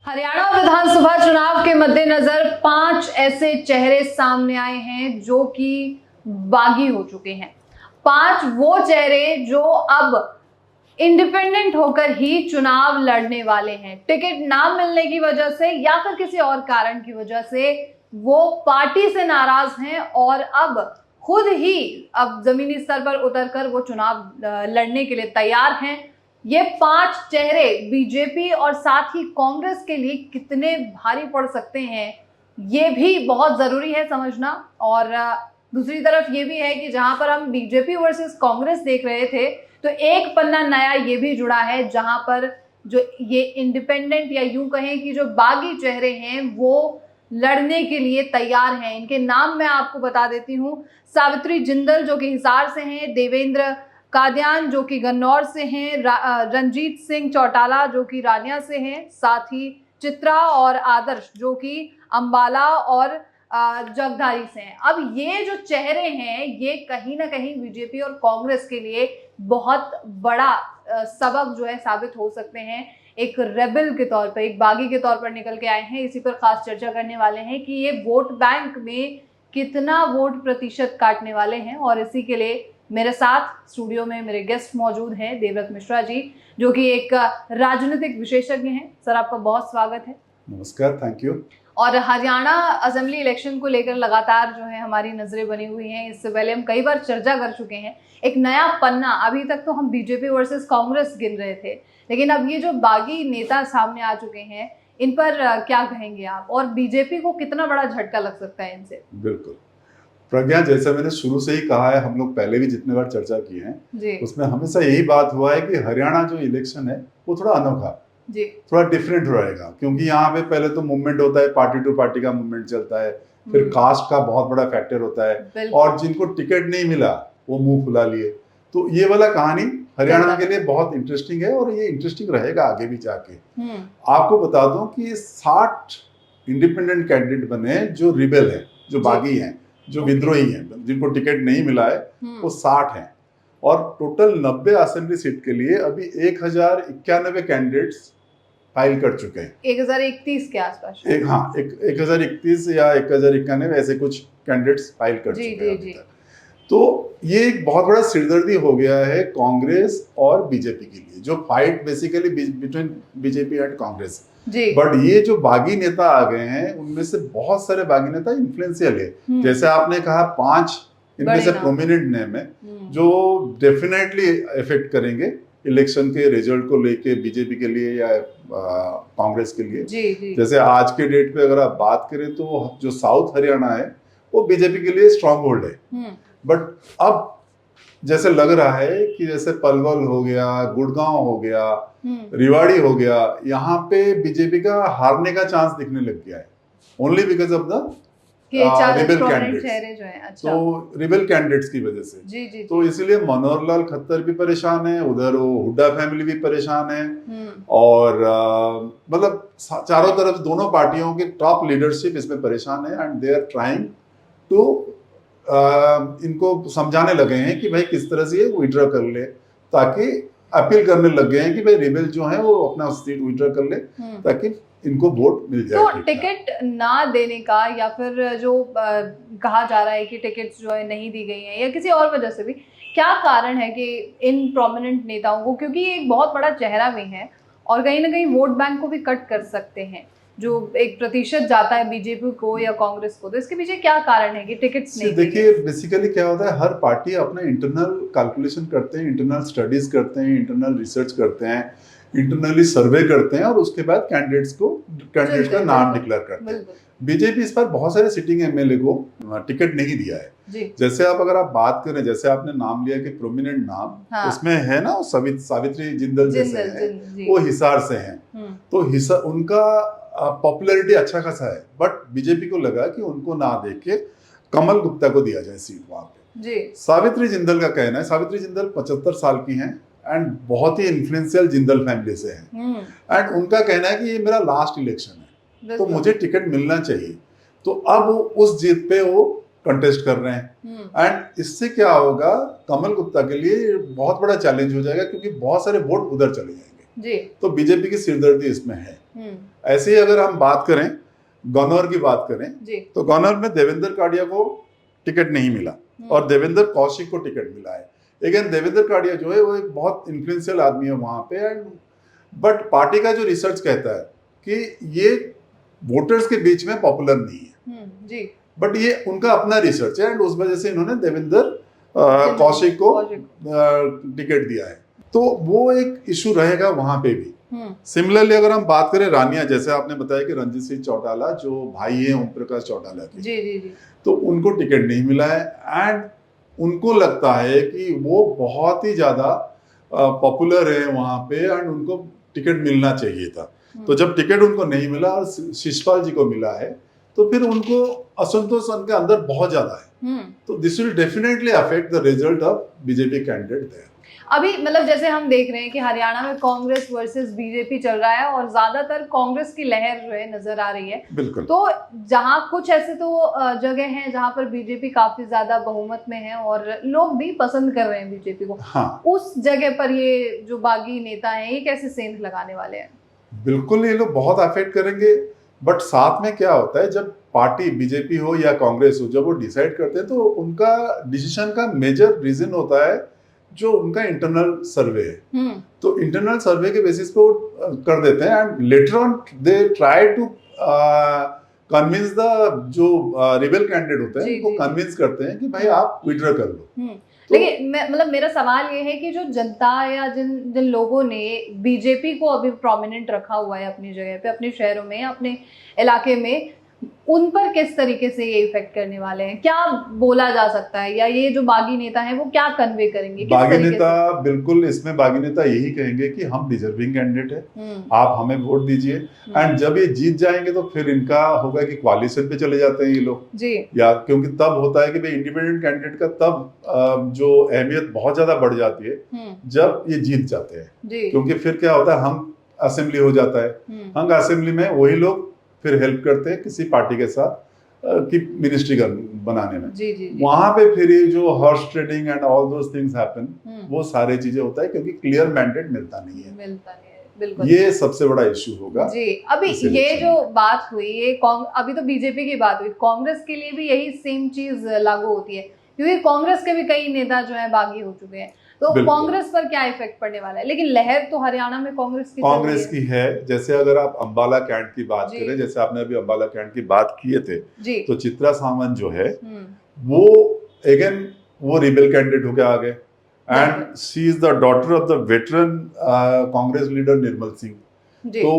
हरियाणा विधानसभा चुनाव के मद्देनजर 5 ऐसे चेहरे सामने आए हैं जो कि बागी हो चुके हैं। 5 वो चेहरे जो अब इंडिपेंडेंट होकर ही चुनाव लड़ने वाले हैं। टिकट ना मिलने की वजह से या फिर किसी और कारण की वजह से वो पार्टी से नाराज हैं और अब खुद ही अब जमीनी स्तर पर उतरकर वो चुनाव लड़ने के लिए तैयार हैं। ये 5 चेहरे बीजेपी और साथ ही कांग्रेस के लिए कितने भारी पड़ सकते हैं, ये भी बहुत जरूरी है समझना। और दूसरी तरफ ये भी है कि जहां पर हम बीजेपी वर्सेस कांग्रेस देख रहे थे, तो एक पन्ना नया ये भी जुड़ा है जहां पर जो ये इंडिपेंडेंट या यूं कहें कि जो बागी चेहरे हैं वो लड़ने के लिए तैयार हैं। इनके नाम मैं आपको बता देती हूं। सावित्री जिंदल जो कि हिसार से हैं, देवेंद्र कादियान जो कि गन्नौर से हैं, रंजीत सिंह चौटाला जो कि रानिया से हैं, साथ ही चित्रा और आदर्श जो कि अंबाला और जगधारी से हैं। अब ये जो चेहरे हैं ये कहीं ना कहीं बीजेपी और कांग्रेस के लिए बहुत बड़ा सबक जो है साबित हो सकते हैं। एक रेबल के तौर पर, एक बागी के तौर पर निकल के आए हैं। इसी पर खास चर्चा करने वाले हैं कि ये वोट बैंक में कितना वोट प्रतिशत काटने वाले हैं। और इसी के लिए मेरे साथ स्टूडियो में मेरे गेस्ट मौजूद हैं, देवव्रत मिश्रा जी जो कि एक राजनीतिक विशेषज्ञ हैं। सर आपका बहुत स्वागत है। नमस्कार, थैंक यू। और हरियाणा असेंबली इलेक्शन को लेकर लगातार जो है हमारी नजरें बनी हुई हैं। इससे पहले हम कई बार चर्चा कर चुके हैं। एक नया पन्ना, अभी तक तो हम बीजेपी वर्सेस कांग्रेस गिन रहे थे, लेकिन अब ये जो बागी नेता सामने आ चुके हैं, इन पर क्या कहेंगे आप, और बीजेपी को कितना बड़ा झटका लग सकता है इनसे? बिल्कुल प्रज्ञा, जैसे मैंने शुरू से ही कहा है, हम लोग पहले भी जितने बार चर्चा की है उसमें हमेशा यही बात हुआ है कि हरियाणा जो इलेक्शन है वो थोड़ा अनोखा, थोड़ा डिफरेंट रहेगा। क्योंकि यहाँ पे पहले तो मूवमेंट होता है, पार्टी टू पार्टी का मूवमेंट चलता है, फिर कास्ट का बहुत बड़ा फैक्टर होता है, और जिनको टिकट नहीं मिला वो मुंह फुला लिए। तो ये वाला कहानी हरियाणा के लिए बहुत इंटरेस्टिंग है और ये इंटरेस्टिंग रहेगा आगे भी जाके। आपको बता दूं कि 60 इंडिपेंडेंट कैंडिडेट बने जो रिबेल है, जो बागी हैं, जो विद्रोही हैं, जिनको टिकट नहीं मिला है, वो 60 हैं। और टोटल 90 असेंबली सीट के लिए अभी 1091 कैंडिडेट्स फाइल कर चुके हैं। 1031 के आसपास, 1031 या 1091 ऐसे कुछ कैंडिडेट्स फाइल कर चुके हैं अभी तक। तो ये एक बहुत बड़ा सिरदर्दी हो गया है कांग्रेस और बीजेपी के लिए, जो fight basically between BJP and Congress. But ये जो बागी नेता आ गए हैं उनमें से बहुत सारे बागी नेता इन्फ्लुएंशियल है। जैसे आपने कहा 5 इनमें से प्रोमिनेंट नेम है जो डेफिनेटली इफेक्ट करेंगे इलेक्शन के रिजल्ट को लेके बीजेपी के लिए या कांग्रेस के लिए। जैसे आज के डेट पे अगर आप बात करें तो जो साउथ हरियाणा है वो बीजेपी के लिए स्ट्रॉन्ग होल्ड है। बट अब जैसे लग रहा है कि जैसे पलवल हो गया, गुड़गांव हो गया, रिवाड़ी हो गया, यहाँ पे बीजेपी का हारने का चांस दिखने लग गया है, only because of the rebel candidates. तो रिबेल कैंडिडेट्स की वजह से तो इसलिए मनोहर लाल खट्टर भी परेशान है, उधर वो हुड्डा फैमिली भी परेशान है, और मतलब चारों तरफ दोनों पार्टियों के टॉप लीडरशिप इसमें परेशान है। And they are trying to इनको समझाने लगे हैं कि भाई किस तरह से ये विड्रॉ कर ले, ताकि अपील करने लग गए हैं कि भाई रिबेल जो है वो अपना सीट विड्रॉ कर ले ताकि इनको वोट मिल जाए। तो टिकट ना देने का या फिर जो कहा जा रहा है कि टिकट जो है नहीं दी गई है या किसी और वजह से भी, क्या कारण है कि इन प्रोमिनेंट नेताओं को, क्योंकि ये एक बहुत बड़ा चेहरा भी है और कहीं ना कहीं वोट बैंक को भी कट कर सकते हैं, जो एक प्रतिशत जाता है बीजेपी को या कांग्रेस को, तो इसके पीछे क्या कारण है कि टिकट्स नहीं? देखिए बेसिकली क्या होता है, हर पार्टी अपना इंटरनल कैलकुलेशन करते हैं, इंटरनल स्टडीज करते हैं, इंटरनल रिसर्च करते हैं, इंटरनली सर्वे करते हैं और उसके बाद कैंडिडेट का नाम डिक्लेयर करते हैं। बीजेपी इस बार बहुत सारे सिटिंग एमएलए को टिकट नहीं दिया है। जैसे आप अगर आप बात करें, जैसे आपने नाम लिया कि प्रोमिनेंट नाम, उसमें है ना सावित्री जिंदल जैसे हैं, वो हिसार से हैं। तो उनका पॉपुलैरिटी अच्छा खासा है, बट बीजेपी को लगा कि उनको ना देके कमल गुप्ता को दिया जाए सीट वहां पे। सावित्री जिंदल का कहना है, सावित्री जिंदल 75 साल की हैं एंड बहुत ही इन्फ्लुएंशियल जिंदल फैमिली से हैं, एंड उनका कहना है कि ये मेरा लास्ट इलेक्शन है तो मुझे टिकट मिलना चाहिए। तो अब उस जीत पे वो कंटेस्ट कर रहे हैं, एंड इससे क्या होगा, कमल गुप्ता के लिए बहुत बड़ा चैलेंज हो जाएगा क्योंकि बहुत सारे वोट उधर चले जाएंगे। जी। तो बीजेपी की सिरदर्दी इसमें है। ऐसे ही अगर हम बात करें गन्नौर की बात करें जी। तो गन्नौर में देवेंद्र काड़िया को टिकट नहीं मिला और देवेंद्र कौशिक को टिकट मिला है। लेकिन देवेंद्र काड़िया जो है वो एक बहुत इन्फ्लुएंशियल आदमी है वहां पे, एंड बट पार्टी का जो रिसर्च कहता है कि ये वोटर्स के बीच में पॉपुलर नहीं है। जी। बट ये उनका अपना रिसर्च है एंड उस वजह से इन्होंने देवेंद्र कौशिक को टिकट दिया है। तो वो एक इशू रहेगा वहां पे भी। सिमिलरली अगर हम बात करें रानिया, जैसे आपने बताया कि रणजीत सिंह चौटाला जो भाई है ओम प्रकाश चौटाला के, जी जी जी, तो उनको टिकट नहीं मिला है एंड उनको लगता है कि वो बहुत ही ज्यादा पॉपुलर है वहां पे एंड उनको टिकट मिलना चाहिए था। तो जब टिकट उनको नहीं मिला और शिषपाल जी को मिला है तो फिर उनको असंतोष उनके अंदर बहुत ज्यादा है। तो this will definitely affect the result of BJP candidate there. अभी मतलब जैसे हम देख रहे हैं कि हरियाणा में कांग्रेस वर्सेस बीजेपी चल रहा है और ज्यादातर कांग्रेस की लहर जो है नजर आ रही है। बिल्कुल। तो जहां कुछ ऐसे तो जगह हैं जहां पर बीजेपी काफी ज्यादा बहुमत में है और लोग भी पसंद कर रहे हैं बीजेपी को। हाँ। उस जगह पर ये जो बागी नेता हैं ये कैसे सेंध लगाने वाले हैं? बिल्कुल, ये लोग बहुत अफेक्ट करेंगे। बट साथ में क्या होता है, जब पार्टी बीजेपी हो या कांग्रेस हो, जब वो डिसाइड करते हैं तो उनका डिसीजन का मेजर रीजन होता है जो उनका इंटरनल सर्वे है। तो इंटरनल सर्वे के बेसिस पे वो कर देते हैं and later on they try to convince the जो रिबेल कैंडिडेट होते हैं उनको कन्विंस करते हैं कि भाई आप विड्रॉ कर लो। तो लेकिन मतलब मेरा सवाल ये है कि जो जनता या जिन जिन लोगों ने बीजेपी को अभी प्रोमिनेंट रखा हुआ है अपनी जगह पे, अपने शहरों में, अपने इलाके में, उन पर किस तरीके से ये इफेक्ट करने वाले हैं? क्या बोला जा सकता है या ये जो बागी नेता है वो क्या कन्वे करेंगे? बागी नेता बिल्कुल इसमें बागी नेता यही कहेंगे कि हम डिजर्विंग कैंडिडेट है, आप हमें वोट दीजिए। एंड जब ये जीत जाएंगे तो फिर इनका होगा कि कोalition पे चले जाते हैं ये लोग जी। या क्योंकि तब होता है कि भाई इंडिपेंडेंट कैंडिडेट का तब जो अहमियत बहुत ज्यादा बढ़ जाती है जब ये जीत जाते हैं, क्योंकि फिर क्या होता है हम असेंबली हो जाता है, हम असेंबली में वही लोग फिर हेल्प करते हैं किसी पार्टी के साथ की मिनिस्ट्री बनाने में। जी, जी, जी। वहां पे फिर ये जो horse trading and all those things happen, वो सारे चीजें होता है क्योंकि क्लियर मैंडेट मिलता नहीं है। बिल्कुल। ये सबसे बड़ा इशू होगा जी। अभी ये जो बात हुई ये अभी तो बीजेपी की बात हुई, कांग्रेस के लिए भी यही सेम चीज लागू होती है क्योंकि कांग्रेस के भी कई नेता जो है बागी हो चुके हैं। तो कांग्रेस पर क्या इफेक्ट पड़ने वाला है? लेकिन लहर तो हरियाणा में कांग्रेस की है। जैसे अगर आप अंबाला कैंट की बात करें, जैसे आपने अभी अंबाला कैंट की बात किए थे, तो चित्रा सावंत जो है वो अगेन वो रिबेल कैंडिडेट होके आ गए and she is the daughter of the veteran Congress leader Nirmal Singh. तो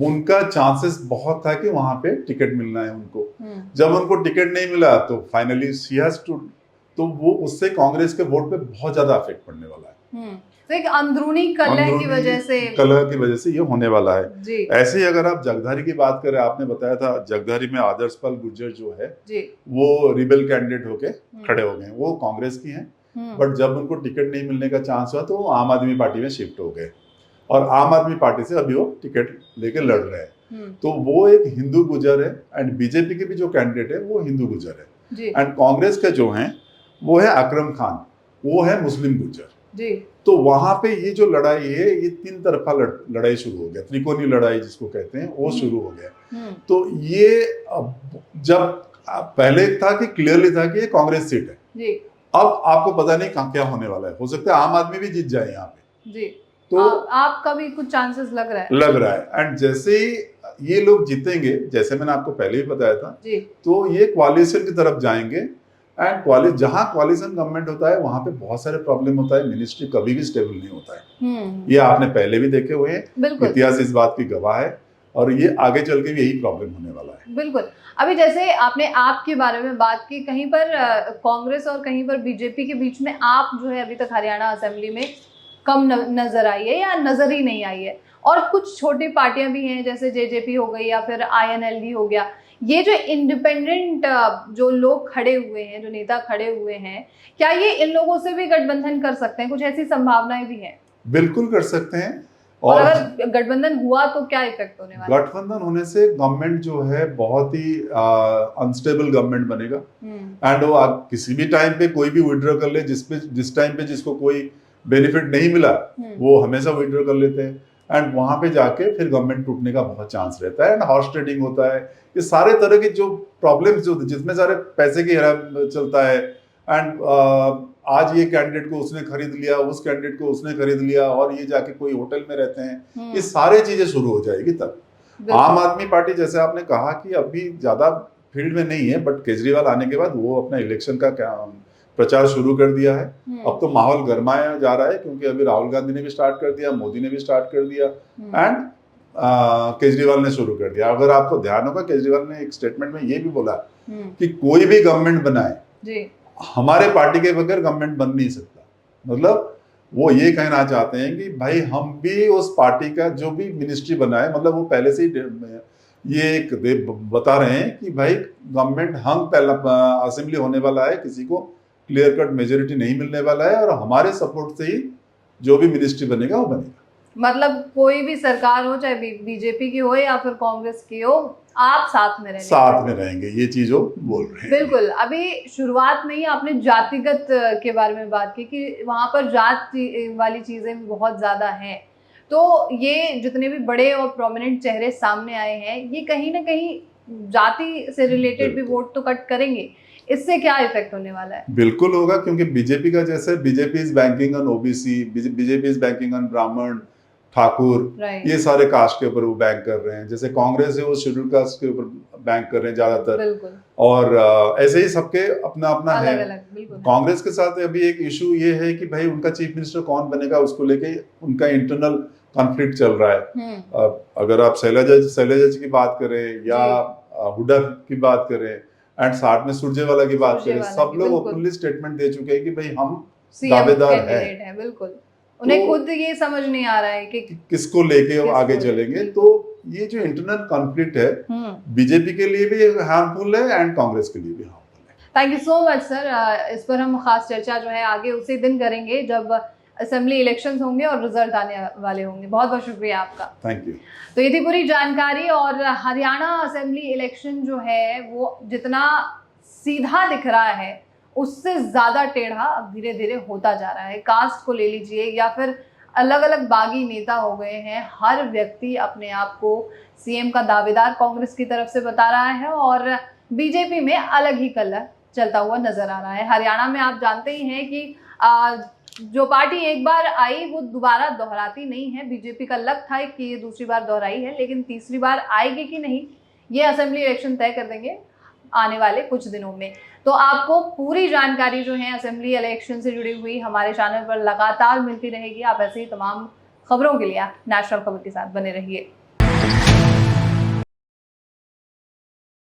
उनका चांसेस बहुत था कि वहां पे टिकट मिलना है उनको। जब उनको टिकट नहीं मिला तो फाइनली शी हैज टू, तो वो उससे कांग्रेस के वोट पे बहुत ज्यादा अफेक्ट पड़ने वाला है। तो एक अंदरूनी कलह की वजह से ये होने वाला है जी। ऐसे ही अगर आप जगधारी की बात करें, आपने बताया था जगधारी में आदर्श पाल गुर्जर जो है जी। वो रिबेल कैंडिडेट होके खड़े हो गए, वो कांग्रेस की हैं, बट जब उनको टिकट नहीं मिलने का चांस हुआ तो आम आदमी पार्टी में शिफ्ट हो गए और आम आदमी पार्टी से अभी वो टिकट लेके लड़ रहे हैं। तो वो एक हिंदू गुजर है एंड बीजेपी के भी जो कैंडिडेट है वो हिंदू गुजर है एंड कांग्रेस के जो हैं वो है अकरम खान, वो है मुस्लिम गुजर जी। तो वहां पे ये जो लड़ाई है ये तीन तरफा लड़ाई शुरू हो गया, त्रिकोणीय लड़ाई जिसको कहते हैं वो शुरू हो गया। तो ये जब पहले था कि क्लियरली था कि ये कांग्रेस सीट है जी। अब आपको पता नहीं क्या होने वाला है, हो सकता है आम आदमी भी जीत जाए यहाँ पे जी। तो आपका भी कुछ चांसेस लग रहा है एंड जैसे ही ये लोग जीतेंगे, जैसे मैंने आपको पहले ही बताया था जी। तो ये कोalition की तरफ जाएंगे एंड जहां कोalition गवर्नमेंट होता है वहां पे बहुत सारे प्रॉब्लम होता है, मिनिस्ट्री कभी भी स्टेबल नहीं होता है। ये आपने पहले भी देखे हुए हैं, इतिहास इस बात की गवाह है और ये आगे चल के भी यही प्रॉब्लम होने वाला है। बिल्कुल। अभी जैसे आपने आप के बारे में बात की, कहीं पर कांग्रेस और कहीं पर बीजेपी के बीच में आप जो है अभी तक हरियाणा असेंबली में कम नजर आई है या नजर ही नहीं आई है, और कुछ छोटी पार्टियां भी हैं जैसे जेजेपी हो गई या फिर आईएनएलडी हो गया। ये जो इंडिपेंडेंट जो लोग खड़े हुए हैं, जो नेता खड़े हुए हैं, क्या ये इन लोगों से भी गठबंधन कर सकते हैं? कुछ ऐसी संभावनाएं भी हैं? बिल्कुल कर सकते हैं। और अगर गठबंधन हुआ तो क्या इफेक्ट होने वाला है? गठबंधन होने से गवर्नमेंट जो है बहुत ही अनस्टेबल गवर्नमेंट बनेगा एंड वो किसी भी टाइम पे कोई भी विड्रॉ कर ले, जिस टाइम पे जिसको कोई बेनिफिट नहीं मिला वो हमेशा विड्रॉ कर लेते हैं एंड वहां पे जाके फिर गवर्नमेंट टूटने का बहुत चांस रहता है एंड हॉर्स ट्रेडिंग होता है। ये सारे तरह के जो प्रॉब्लम्स जो जिसमें सारे पैसे की हेरा चलता है एंड आज ये कैंडिडेट को उसने खरीद लिया, उस कैंडिडेट को उसने खरीद लिया और ये जाके कोई होटल में रहते हैं, ये सारी चीजें शुरू हो जाएगी तब। आम आदमी पार्टी जैसे आपने कहा कि अभी ज्यादा फील्ड में नहीं है, बट केजरीवाल आने के बाद वो अपना इलेक्शन का प्रचार शुरू कर दिया है। अब तो माहौल गरमाया जा रहा है क्योंकि अभी राहुल गांधी ने भी स्टार्ट कर दिया, मोदी ने भी स्टार्ट कर दिया एंड केजरीवाल ने शुरू कर दिया। अगर आपको ध्यान होगा केजरीवाल ने एक स्टेटमेंट में ये भी बोला कि कोई भी गवर्नमेंट बनाए हमारे पार्टी के बगैर गवर्नमेंट बन नहीं सकता। मतलब वो ये कहना चाहते हैं कि भाई हम भी उस पार्टी का जो भी मिनिस्ट्री बनाए, मतलब वो पहले से ही ये बता रहे हैं कि भाई गवर्नमेंट हम पहला असेंबली होने वाला है, किसी को क्लियर कट मेजोरिटी नहीं मिलने वाला है और हमारे सपोर्ट से ही जो भी मिनिस्ट्री बनेगा वो बनेगा। मतलब कोई भी सरकार हो, चाहे बीजेपी की हो या फिर कांग्रेस की हो, आप साथ में रहेंगे, ये चीज वो बोल रहे हैं। बिल्कुल। अभी शुरुआत में ही आपने जातिगत के बारे में बात की कि वहां पर जात वाली चीजें भी बहुत ज्यादा हैं, तो ये जितने भी बड़े और प्रोमिनेंट चेहरे सामने आए हैं ये कहीं ना कहीं जाति से रिलेटेड भी वोट तो कट करेंगे। इससे क्या इफेक्ट होने वाला है? बिल्कुल होगा, क्योंकि बीजेपी का जैसे BJP is banking on OBC, BJP is banking on ब्राह्मण, ठाकुर, ये सारे कास्ट के ऊपर वो बैंक कर रहे हैं। जैसे कांग्रेस है वो शेड्यूल कास्ट के ऊपर बैंक कर रहे हैं ज्यादातर, और ऐसे ही सबके अपना अपना है। कांग्रेस के साथ अभी एक इशू ये है कि भाई उनका चीफ मिनिस्टर कौन बनेगा, उसको लेके उनका इंटरनल कॉन्फ्लिक्ट चल रहा है। अगर आप शैलजा जी की बात करें या हुड्डा की बात करें एंड साथ में सुरजेवाला की बात करें, सब लोग ओपनली स्टेटमेंट दे चुके हैं कि भाई हम दावेदार हैं। बिल्कुल, उन्हें खुद ये समझ नहीं आ रहा है कि किसको लेके आगे चलेंगे। तो ये जो इंटरनल कॉन्फ्लिक्ट है बीजेपी के लिए भी हार्मफुल है एंड कांग्रेस के लिए भी हार्मफुल है। Thank you so much sir. इस पर हम खास चर्चा जो है आगे उसी दिन करेंगे जब असेंबली इलेक्शंस होंगे और रिजल्ट आने वाले होंगे। बहुत बहुत शुक्रिया आपका। Thank you. तो ये थी पूरी जानकारी। और हरियाणा असेंबली इलेक्शन जो है वो जितना सीधा दिख रहा है उससे ज्यादा टेढ़ा अब धीरे धीरे होता जा रहा है। कास्ट को ले लीजिए या फिर अलग अलग बागी नेता हो गए हैं, हर व्यक्ति अपने आप को सीएम का दावेदार कांग्रेस की तरफ से बता रहा है और बीजेपी में अलग ही कलर चलता हुआ नजर आ रहा है। हरियाणा में आप जानते ही हैं कि जो पार्टी एक बार आई वो दोबारा दोहराती नहीं है। बीजेपी का लक था कि ये दूसरी बार दोहराई है, लेकिन तीसरी बार आएगी कि नहीं ये असेंबली इलेक्शन तय कर देंगे आने वाले कुछ दिनों में। तो आपको पूरी जानकारी जो है असेंबली इलेक्शन से जुड़ी हुई हमारे चैनल पर लगातार मिलती रहेगी। आप ऐसे ही तमाम खबरों के लिए नेशनल खबर के साथ बने रहिए।